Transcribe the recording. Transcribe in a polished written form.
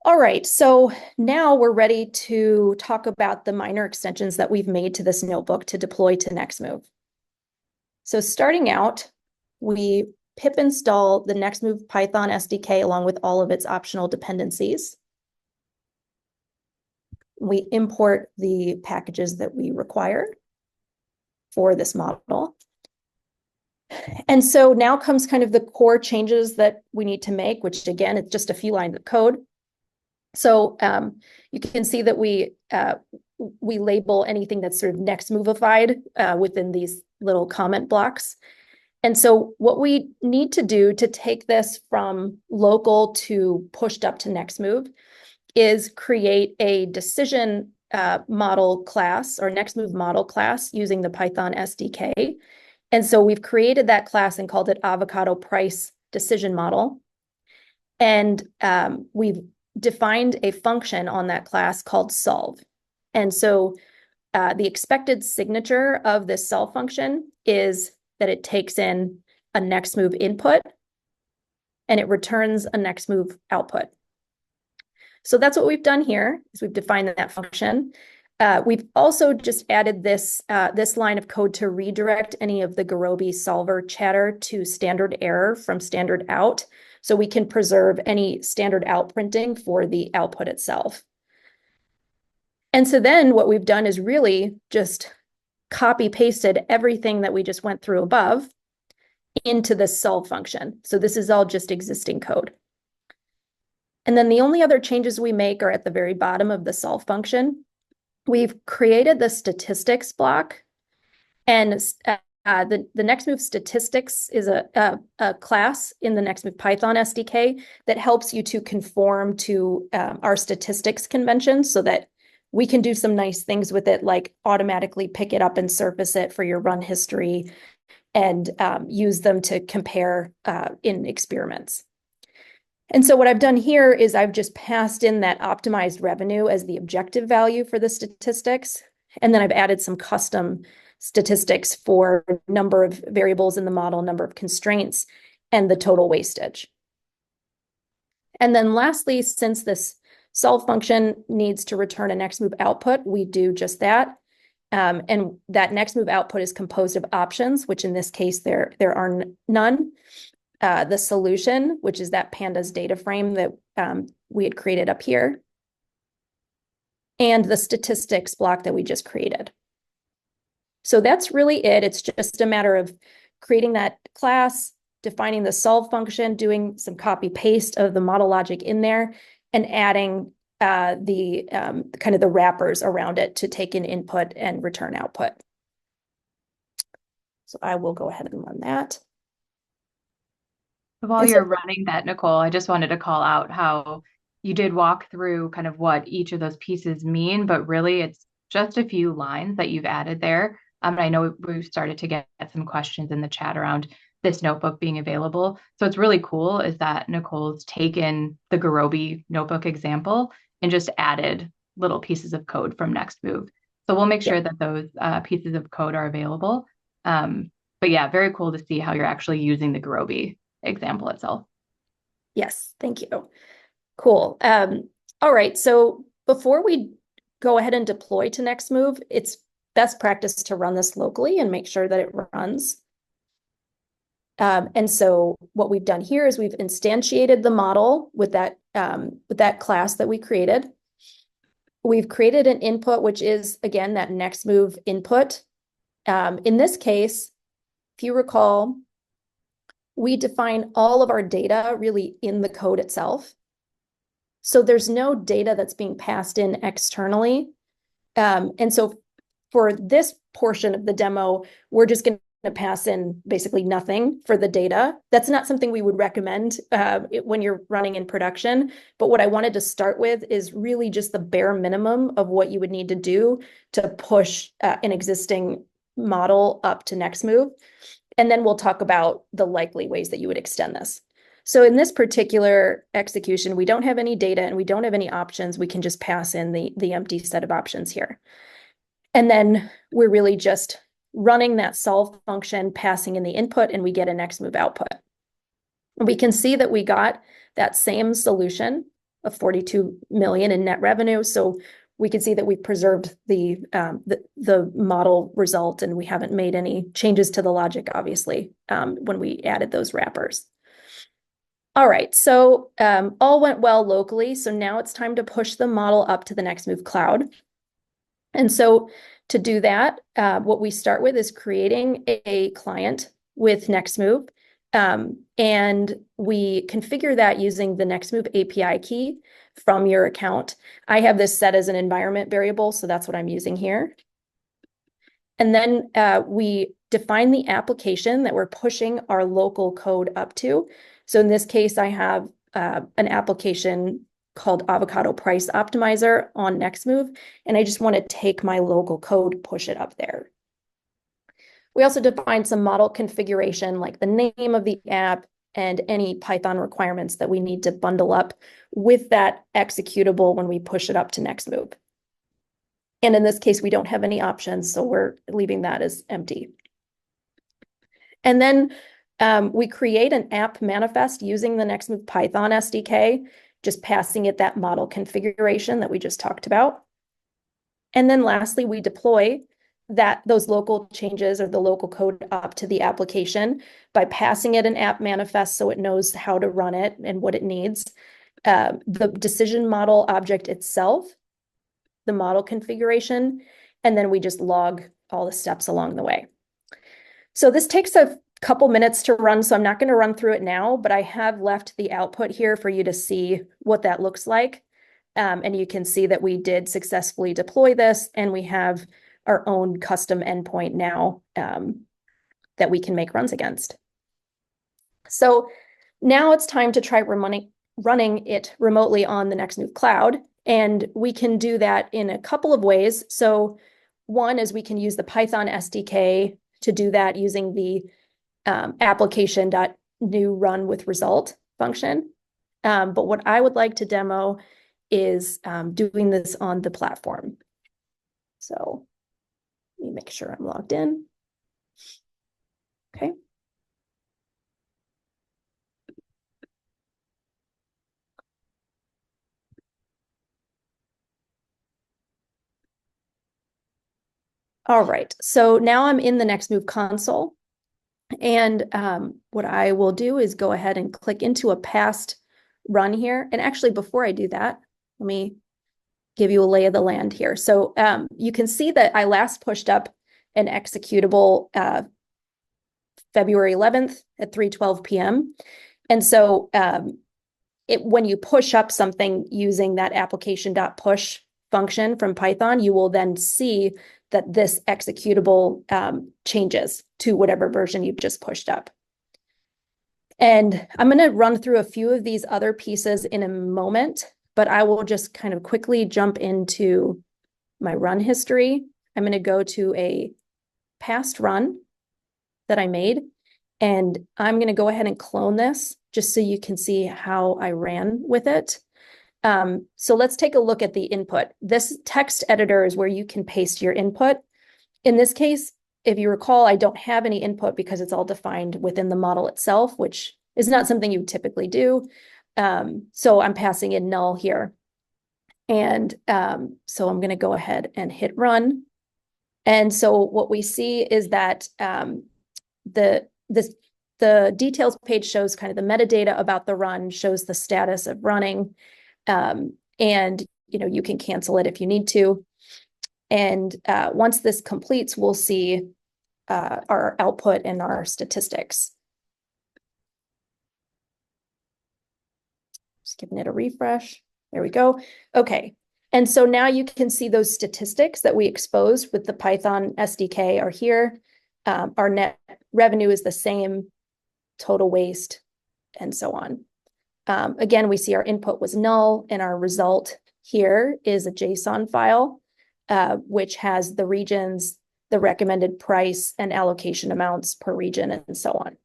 All right, so now we're ready to talk about the minor extensions that we've made to this notebook to deploy to Nextmv. So starting out, we pip install the Nextmv Python SDK along with all of its optional dependencies. We import the packages that we require for this model. And so now comes kind of the core changes that we need to make, which again, it's just a few lines of code. So you can see that we label anything that's sort of Nextmvified within these little comment blocks. And so what we need to do to take this from local to pushed up to Nextmv is create a decision model class or Nextmv model class using the Python SDK. And so we've created that class and called it avocado price decision model. And we've defined a function on that class called solve. And so the expected signature of this solve function is that it takes in a Nextmv input and it returns a Nextmv output. So that's what we've done here, is we've defined that function. We've also just added this line of code to redirect any of the Gurobi solver chatter to standard error from standard out, so we can preserve any standard out printing for the output itself. And so then what we've done is really just copy pasted everything that we just went through above into the solve function. So this is all just existing code. And then the only other changes we make are at the very bottom of the solve function. We've created the statistics block, and the Nextmv statistics is a class in the Nextmv Python SDK that helps you to conform to our statistics convention so that we can do some nice things with it, like automatically pick it up and surface it for your run history and use them to compare in experiments. And so what I've done here is I've just passed in that optimized revenue as the objective value for the statistics. And then I've added some custom statistics for number of variables in the model, number of constraints, and the total wastage. And then lastly, since this solve function needs to return a Nextmv output, we do just that. And that Nextmv output is composed of options, which in this case, there are none. The solution, which is that pandas data frame that we had created up here, and the statistics block that we just created. So that's really it. It's just a matter of creating that class, defining the solve function, doing some copy paste of the model logic in there, and adding the kind of the wrappers around it to take in input and return output. So I will go ahead and run that. While you're running that, Nicole, I just wanted to call out how you did walk through kind of what each of those pieces mean, but really it's just a few lines that you've added there. And I know we've started to get some questions in the chat around this notebook being available. So it's really cool is that Nicole's taken the Gurobi notebook example and just added little pieces of code from Nextmv. So we'll make sure that those pieces of code are available. But yeah, very cool to see how you're actually using the Gurobi example itself. Yes, thank you. Cool. All right, so before we go ahead and deploy to Nextmv, it's best practice to run this locally and make sure that it runs. And so what we've done here is we've instantiated the model with that class that we created. We've created an input, which is, again, that Nextmv input. In this case, if you recall, we define all of our data really in the code itself. So there's no data that's being passed in externally. And so for this portion of the demo, we're just going to pass in basically nothing for the data. That's not something we would recommend when you're running in production. But what I wanted to start with is really just the bare minimum of what you would need to do to push an existing model up to Nextmv. And then we'll talk about the likely ways that you would extend this. So in this particular execution, we don't have any data and we don't have any options. We can just pass in the empty set of options here. And then we're really just running that solve function, passing in the input, and we get a Nextmv output. We can see that we got that same solution of 42 million in net revenue. So we can see that we preserved the model result, and we haven't made any changes to the logic, obviously, when we added those wrappers. All right, so all went well locally. So now it's time to push the model up to the Nextmv cloud. And so to do that, what we start with is creating a client with Nextmv. And we configure that using the Nextmv API key from your account. I have this set as an environment variable, so that's what I'm using here. And then we define the application that we're pushing our local code up to. So in this case, I have an application called Avocado Price Optimizer on Nextmv, and I just want to take my local code, push it up there. We also define some model configuration, like the name of the app and any Python requirements that we need to bundle up with that executable when we push it up to Nextmv. And in this case, we don't have any options, so we're leaving that as empty. And then we create an app manifest using the Nextmv Python SDK, just passing it that model configuration that we just talked about. And then lastly, we deploy those local changes or the local code up to the application by passing it an app manifest so it knows how to run it and what it needs. The decision model object itself, the model configuration, and then we just log all the steps along the way. So this takes a couple minutes to run, so I'm not going to run through it now, but I have left the output here for you to see what that looks like. And you can see that we did successfully deploy this, and we have our own custom endpoint now that we can make runs against. So now it's time to try running it remotely on the Nextmv cloud. And we can do that in a couple of ways. So one is we can use the Python SDK to do that using the application.new run with result function. But what I would like to demo is doing this on the platform. So let me make sure I'm logged in. Okay. All right, so now I'm in the Nextmv console. And what I will do is go ahead and click into a past run here. And actually, before I do that, let me give you a lay of the land here. So you can see that I last pushed up an executable February 11th at 3:12 p.m. And so when you push up something using that application.push function from Python, you will then see that this executable changes to whatever version you've just pushed up. And I'm going to run through a few of these other pieces in a moment, but I will just kind of quickly jump into my run history. I'm going to go to a past run that I made, and I'm going to go ahead and clone this just so you can see how I ran with it. So let's take a look at the input. This text editor is where you can paste your input. In this case, if you recall, I don't have any input because it's all defined within the model itself, which is not something you typically do. So I'm passing in null here. And so I'm going to go ahead and hit run. And so what we see is that the details page shows kind of the metadata about the run, shows the status of running. And you can cancel it if you need to. And once this completes, we'll see our output and our statistics. Just giving it a refresh. There we go. Okay. And so now you can see those statistics that we exposed with the Python SDK are here. Our net revenue is the same, total waste, and so on. Again, we see our input was null, and our result here is a JSON file, which has the regions, the recommended price, and allocation amounts per region, and so on.